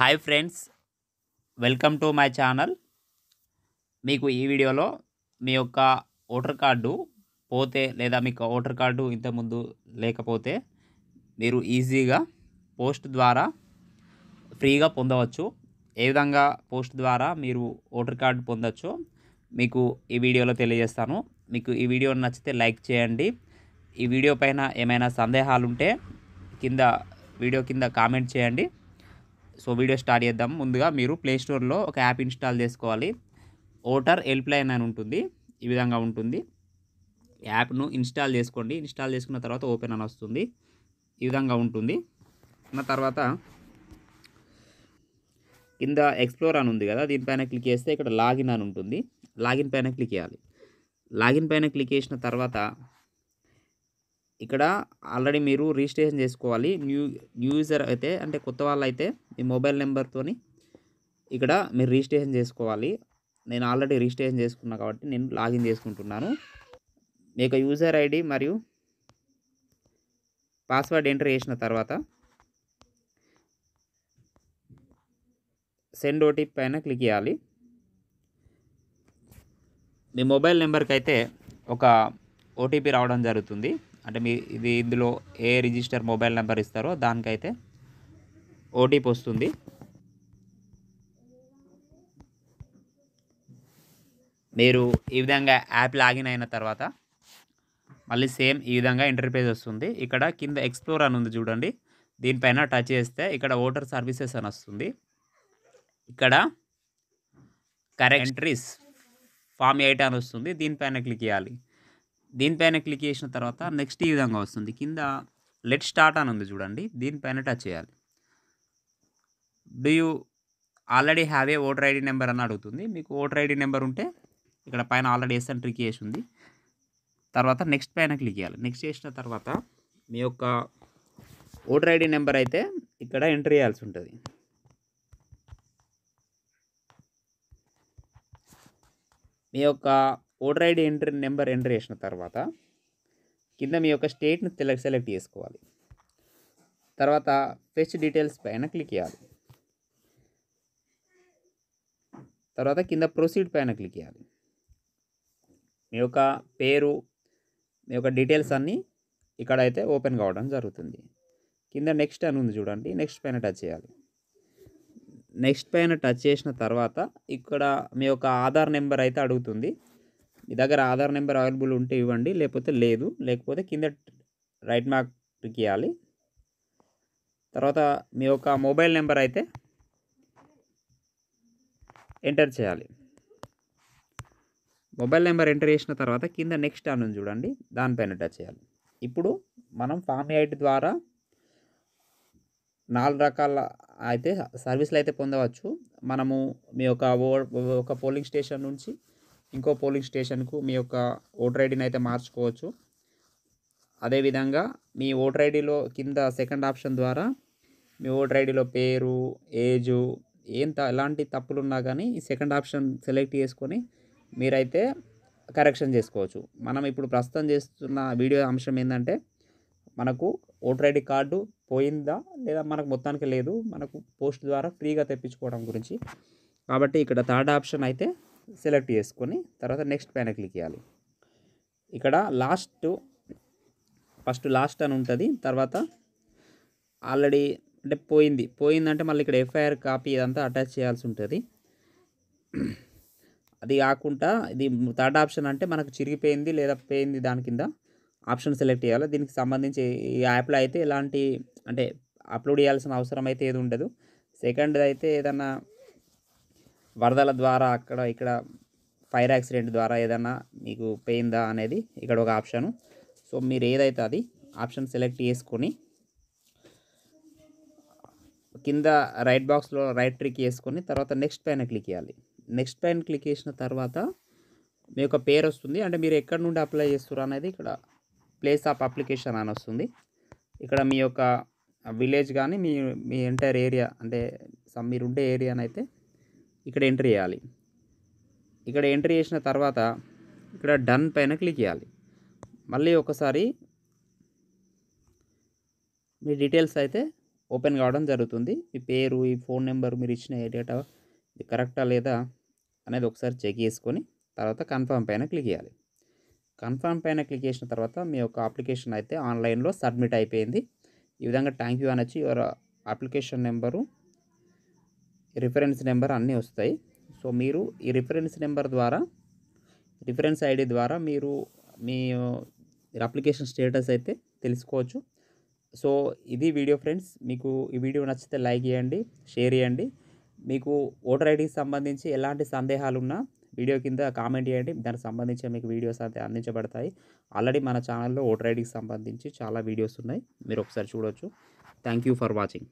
Hi friends, welcome to my channel. మీకు ఈ వీడియోలో మీ యొక్క ఓటర్ కార్డు పోతే లేదా మీకు ఓటర్ కార్డు ఇంతకుముందు లేకపోతే మీరు ఈజీగా పోస్ట్ ద్వారా ఫ్రీగా పొందవచ్చు. ఏ విధంగా పోస్ట్ ద్వారా మీరు ఓటర్ కార్డు పొందొచ్చో మీకు ఈ వీడియోలో తెలియజేస్తాను. మీకు ఈ వీడియో నచ్చితే లైక్ చేయండి. ఈ వీడియో పైన ఏమైనా సందేహాలు ఉంటే వీడియో కింద కామెంట్ చేయండి. సో వీడియో స్టార్ట్ చేద్దాం. ముందుగా మీరు ప్లే స్టోర్లో ఒక యాప్ ఇన్స్టాల్ చేసుకోవాలి. ఓటర్ హెల్ప్ లైన్ అని ఉంటుంది. ఈ విధంగా ఉంటుంది. యాప్ను ఇన్స్టాల్ చేసుకోండి. ఇన్స్టాల్ చేసుకున్న తర్వాత ఓపెన్ అని వస్తుంది. ఈ విధంగా ఉంటుంది. ఉన్న తర్వాత కింద ఎక్స్ప్లోర్ అని ఉంది కదా, దీనిపైన క్లిక్ చేస్తే ఇక్కడ లాగిన్ అని ఉంటుంది. లాగిన్ పైన క్లిక్ చేయాలి. లాగిన్ పైన క్లిక్ చేసిన తర్వాత ఇక్కడ ఆల్రెడీ మీరు రిజిస్ట్రేషన్ చేసుకోవాలి. న్యూ యూజర్ అయితే అంటే కొత్త వాళ్ళు అయితే మీ మొబైల్ నెంబర్తోని ఇక్కడ మీరు రిజిస్ట్రేషన్ చేసుకోవాలి. నేను ఆల్రెడీ రిజిస్ట్రేషన్ చేసుకున్నా కాబట్టి నేను లాగిన్ చేసుకుంటున్నాను. మీ యొక్క యూజర్ ఐడి మరియు పాస్వర్డ్ ఎంటర్ చేసిన తర్వాత సెండ్ ఓటీపీ పైన క్లిక్ చేయాలి. మీ మొబైల్ నెంబర్కి అయితే ఒక ఓటీపీ రావడం జరుగుతుంది. అంటే ఇందులో ఏ రిజిస్టర్ మొబైల్ నెంబర్ ఇస్తారో దానికైతే ఓటీపీ వస్తుంది. మీరు ఈ విధంగా యాప్ లాగిన్ అయిన తర్వాత మళ్ళీ సేమ్ ఈ విధంగా ఇంటర్ఫేస్ వస్తుంది. ఇక్కడ కింద ఎక్స్ప్లోర్ అని ఉంది చూడండి, దీనిపైన టచ్ చేస్తే ఇక్కడ ఓటర్ సర్వీసెస్ అని వస్తుంది. ఇక్కడ కరెక్ట్ ఎంట్రీస్ ఫామ్ 8 అని వస్తుంది. దీనిపైన క్లిక్ చేయాలి. దీనిపైన క్లిక్ చేసిన తర్వాత నెక్స్ట్ ఈ విధంగా వస్తుంది. కింద లెట్ స్టార్ట్ అని ఉంది చూడండి, దీనిపైన టచ్ చేయాలి. Do you already have a voter ID number అని అడుగుతుంది. మీకు ఓటర్ ఐడి నెంబర్ ఉంటే ఇక్కడ పైన ఆల్రెడీ ఎస్ అని క్లిక్ చేసి ఉంది. తర్వాత నెక్స్ట్ పైన క్లిక్ చేయాలి. నెక్స్ట్ చేసిన తర్వాత మీ యొక్క ఓటర్ ఐడి నెంబర్ అయితే ఇక్కడ ఎంటర్ చేయాల్సి ఉంటుంది. మీ యొక్క ఓటర్ ఐడి నెంబర్ ఎంటర్ చేసిన తర్వాత కింద మీ యొక్క స్టేట్ని సెలెక్ట్ చేసుకోవాలి. తర్వాత ఫెచ్ డీటెయిల్స్ పైన క్లిక్ చేయాలి. తర్వాత కింద ప్రొసీడ్ పైన క్లిక్ చేయాలి. మీ యొక్క పేరు, మీ యొక్క డీటెయిల్స్ అన్నీ ఇక్కడ అయితే ఓపెన్ కావడం జరుగుతుంది. కింద నెక్స్ట్ అని ఉంది చూడండి, నెక్స్ట్ పైన టచ్ చేయాలి. నెక్స్ట్ పైన టచ్ చేసిన తర్వాత ఇక్కడ మీ యొక్క ఆధార్ నెంబర్ అయితే అడుగుతుంది. మీ దగ్గర ఆధార్ నెంబర్ అవైలబుల్ ఉంటే ఇవ్వండి, లేకపోతే లేదు. లేకపోతే కింద రైట్ మార్క్ క్లిక్ చేయాలి. తర్వాత మీ యొక్క మొబైల్ నెంబర్ అయితే ఎంటర్ చేయాలి. మొబైల్ నెంబర్ ఎంటర్ చేసిన తర్వాత కింద నెక్స్ట్ అని ఉంది చూడండి, దానిపైన టచ్ చేయాలి. ఇప్పుడు మనం ఫామ్ 8 ద్వారా 4 రకాల అయితే సర్వీసులు అయితే పొందవచ్చు. మనము మీ యొక్క ఒక పోలింగ్ స్టేషన్ నుంచి ఇంకో పోలింగ్ స్టేషన్కు మీ యొక్క ఓటర్ ఐడిని అయితే మార్చుకోవచ్చు. అదేవిధంగా మీ ఓటర్ ఐడిలో కింద సెకండ్ ఆప్షన్ ద్వారా మీ ఓటర్ ఐడిలో పేరు, ఏజు ఎలాంటి తప్పులు ఉన్నా కానీ ఈ సెకండ్ ఆప్షన్ సెలెక్ట్ చేసుకొని మీరైతే కరెక్షన్ చేసుకోవచ్చు. మనం ఇప్పుడు ప్రస్తుతం చేస్తున్న వీడియో అంశం ఏంటంటే మనకు ఓటర్ ఐడి కార్డు పోయిందా లేదా మనకు మొత్తానికి లేదు, మనకు పోస్ట్ ద్వారా ఫ్రీగా తెప్పించుకోవడం గురించి. కాబట్టి ఇక్కడ థర్డ్ ఆప్షన్ అయితే సెలెక్ట్ చేసుకొని తర్వాత నెక్స్ట్ పైన క్లిక్ చేయాలి. ఇక్కడ ఫస్ట్ లాస్ట్ అని ఉంటుంది. తర్వాత ఆల్రెడీ అంటే పోయిందంటే మళ్ళీ ఇక్కడ ఎఫ్ఐఆర్ కాపీ ఇదంతా అటాచ్ చేయాల్సి ఉంటుంది. అది కాకుండా ఇది థర్డ్ ఆప్షన్ అంటే మనకు చిరిగిపోయింది లేదా పోయింది, దాని కింద ఆప్షన్ సెలెక్ట్ చేయాలి. దీనికి సంబంధించి ఈ యాప్లో అయితే ఎలాంటి అంటే అప్లోడ్ చేయాల్సిన అవసరం అయితే ఏది ఉండదు. సెకండ్ అయితే ఏదన్నా వరదల ద్వారా ఇక్కడ ఫైర్ యాక్సిడెంట్ ద్వారా ఏదన్నా మీకు పోయిందా అనేది ఇక్కడ ఒక ఆప్షను. సో మీరు ఏదైతే అది ఆప్షన్ సెలెక్ట్ చేసుకొని కింద రైట్ బాక్స్లో రైట్ ట్రిక్ చేసుకొని తర్వాత నెక్స్ట్ పైన క్లిక్ చేయాలి. నెక్స్ట్ పైన క్లిక్ చేసిన తర్వాత మీ యొక్క పేరు వస్తుంది. అంటే మీరు ఎక్కడి నుండి అప్లై చేస్తారు అనేది ఇక్కడ ప్లేస్ ఆఫ్ అప్లికేషన్ అని వస్తుంది. ఇక్కడ మీ యొక్క విలేజ్ కానీ మీ ఎంటైర్ ఏరియా అంటే మీరు ఉండే ఏరియానైతే ఇక్కడ ఎంట్రీ చేయాలి. ఇక్కడ ఎంట్రీ చేసిన తర్వాత ఇక్కడ డన్ పైన క్లిక్ చేయాలి. మళ్ళీ ఒకసారి మీ డీటెయిల్స్ అయితే ఓపెన్ కావడం జరుగుతుంది. మీ పేరు, ఈ ఫోన్ నెంబర్, మీరు ఇచ్చిన ఏ డేటా ఇది కరెక్టా లేదా అనేది ఒకసారి చెక్ చేసుకొని తర్వాత కన్ఫర్మ్ పైన క్లిక్ చేయాలి. కన్ఫర్మ్ పైన క్లిక్ చేసిన తర్వాత మీ యొక్క అప్లికేషన్ అయితే ఆన్లైన్లో సబ్మిట్ అయిపోయింది. ఈ విధంగా థ్యాంక్ యూ అనొచ్చి your application number, reference number అన్నీ వస్తాయి. సో మీరు ఈ రిఫరెన్స్ నెంబర్ ద్వారా, రిఫరెన్స్ ఐడి ద్వారా మీరు మీ అప్లికేషన్ స్టేటస్ అయితే తెలుసుకోవచ్చు. సో ఇది వీడియో ఫ్రెండ్స్. మీకు ఈ వీడియో నచ్చితే లైక్ చేయండి, షేర్ చేయండి. మీకు ఓటర్ ఐడికి సంబంధించి ఎలాంటి సందేహాలున్నా వీడియో కింద కామెంట్ చేయండి. దానికి సంబంధించి మీకు వీడియోస్ అయితే అందించబడతాయి. ఆల్రెడీ మన ఛానల్లో ఓటర్ ఐడికి సంబంధించి చాలా వీడియోస్ ఉన్నాయి, మీరు ఒకసారి చూడొచ్చు. Thank you for watching.